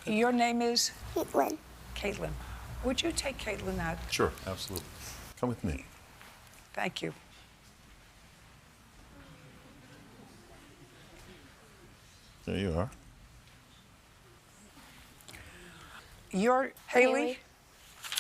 Your name is? Caitlin. Caitlin. Would you take Caitlin out? Sure, absolutely. Come with me. Thank you. There you are. You're Haley? Haley.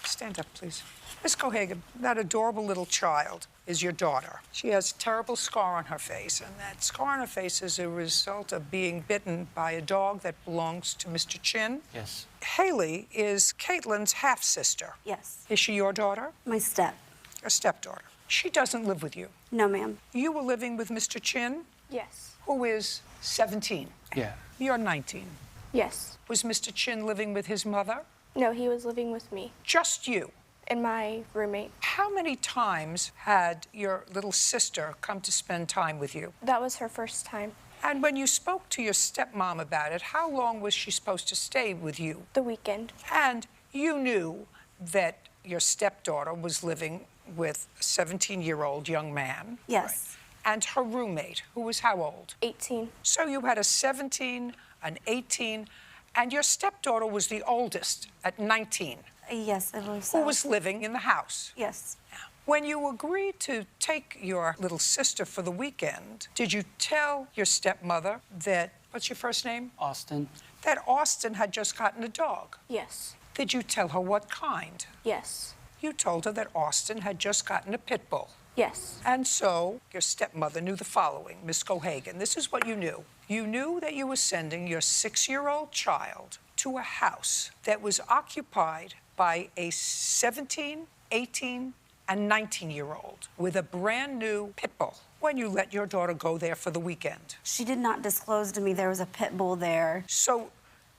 Stand up, please. Miss Cohagen, that adorable little child is your daughter. She has a terrible scar on her face, and that scar on her face is a result of being bitten by a dog that belongs to Mr. Chin. Yes. Haley is Caitlin's half-sister. Yes. Is she your daughter? My step. Your stepdaughter. She doesn't live with you. No, ma'am. You were living with Mr. Chin, Yes. who is 17. Yeah. You're 19. Yes. Was Mr. Chin living with his mother? No, he was living with me Just you. and my roommate. How many times had your little sister come to spend time with you? That was her first time. And when you spoke to your stepmom about it, how long was she supposed to stay with you? The weekend. And you knew that your stepdaughter was living with a 17-year-old young man. Yes. Right? And her roommate, who was how old? 18. So you had a 17, an 18, and your stepdaughter was the oldest at 19, Yes, I believe so. who was living in the house. Yes. When you agreed to take your little sister for the weekend, did you tell your stepmother that, what's your first name? Austin. That Austin had just gotten a dog. Yes. Did you tell her what kind? Yes. You told her that Austin had just gotten a pit bull. Yes. And so your stepmother knew the following, Miss Cohagen. This is what you knew. You knew that you were sending your 6-year-old child to a house that was occupied by a 17, 18, and 19-year-old with a brand new pit bull when you let your daughter go there for the weekend. She did not disclose to me there was a pit bull there. So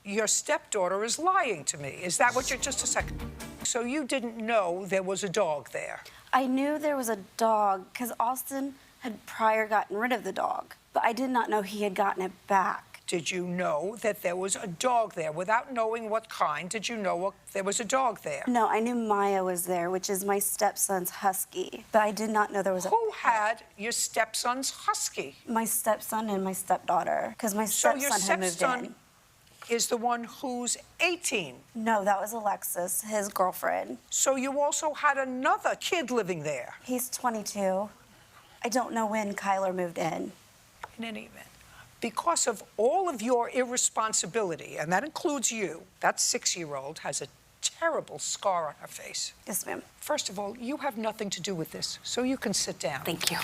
your stepdaughter is lying to me. Is that what you're, just a second. So you didn't know there was a dog there? I knew there was a dog because Austin had prior gotten rid of the dog, but I did not know he had gotten it back. Did you know that there was a dog there? Without knowing what kind, did you know there was a dog there? No, I knew Maya was there, which is my stepson's husky, but I did not know there was a Who had your stepson's husky? My stepson and my stepdaughter, because my So stepson your had moved stepson in. is the one who's 18. No, that was Alexis, his girlfriend. So you also had another kid living there. He's 22. I don't know when Kyler moved in. In any event, because of all of your irresponsibility, and that includes you, that 6-year-old has a terrible scar on her face. Yes, ma'am. First of all, you have nothing to do with this, so you can sit down. Thank you.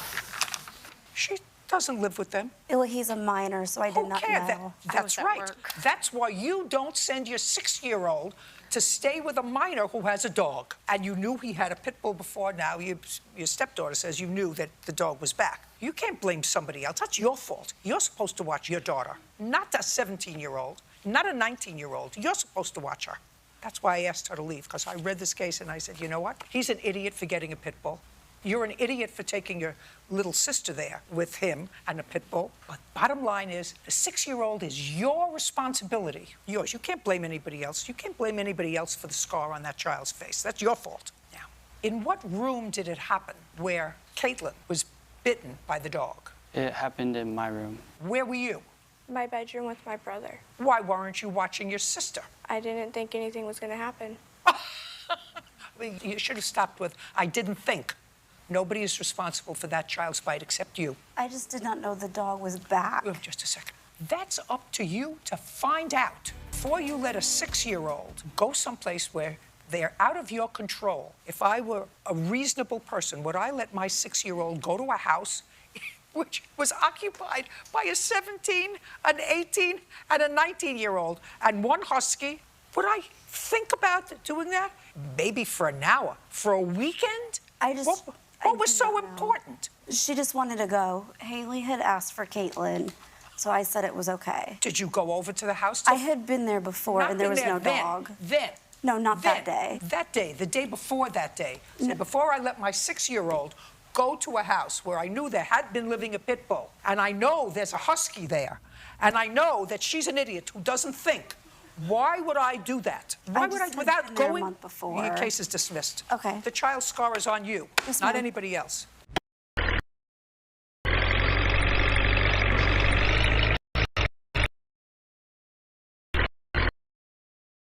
She doesn't live with them. Well, he's a minor, so I did not cares? know. That's right. That's why you don't send your 6-year-old to stay with a minor who has a dog. And you knew he had a pit bull before. Now your stepdaughter says you knew that the dog was back. You can't blame somebody else. That's your fault. You're supposed to watch your daughter, not a 17-year-old, not a 19-year-old. You're supposed to watch her. That's why I asked her to leave, because I read this case and I said, you know what? He's an idiot for getting a pit bull. You're an idiot for taking your little sister there with him and a pit bull. But bottom line is, the 6-year-old is your responsibility. Yours. You can't blame anybody else. You can't blame anybody else for the scar on that child's face. That's your fault. Now, in what room did it happen where Caitlin was bitten by the dog? It happened in my room. Where were you? My bedroom with my brother. Why weren't you watching your sister? I didn't think anything was going to happen. You should have stopped with, I didn't think. Nobody is responsible for that child's bite except you. I just did not know the dog was back. Oh, just a second. That's up to you to find out before you let a 6-year-old go someplace where they're out of your control. If I were a reasonable person, would I let my 6-year-old go to a house which was occupied by a 17, an 18, and a 19-year-old, and one husky? Would I think about doing that? Maybe for an hour. For a weekend? What was so important? She just wanted to go. Haley had asked for Caitlin, so I said it was okay. Did you go over to the house? I had been there before, and there was no then, dog. Then. No, not Then, that day. That day, the day before that day. So before I let my 6-year-old go to a house where I knew there had been living a pit bull, and I know there's a husky there, and I know that she's an idiot who doesn't think. Why would I do that? Why would I, just had without been there a going? month before. Your case is dismissed. Okay. The child's scar is on you, Yes, not ma'am. anybody else.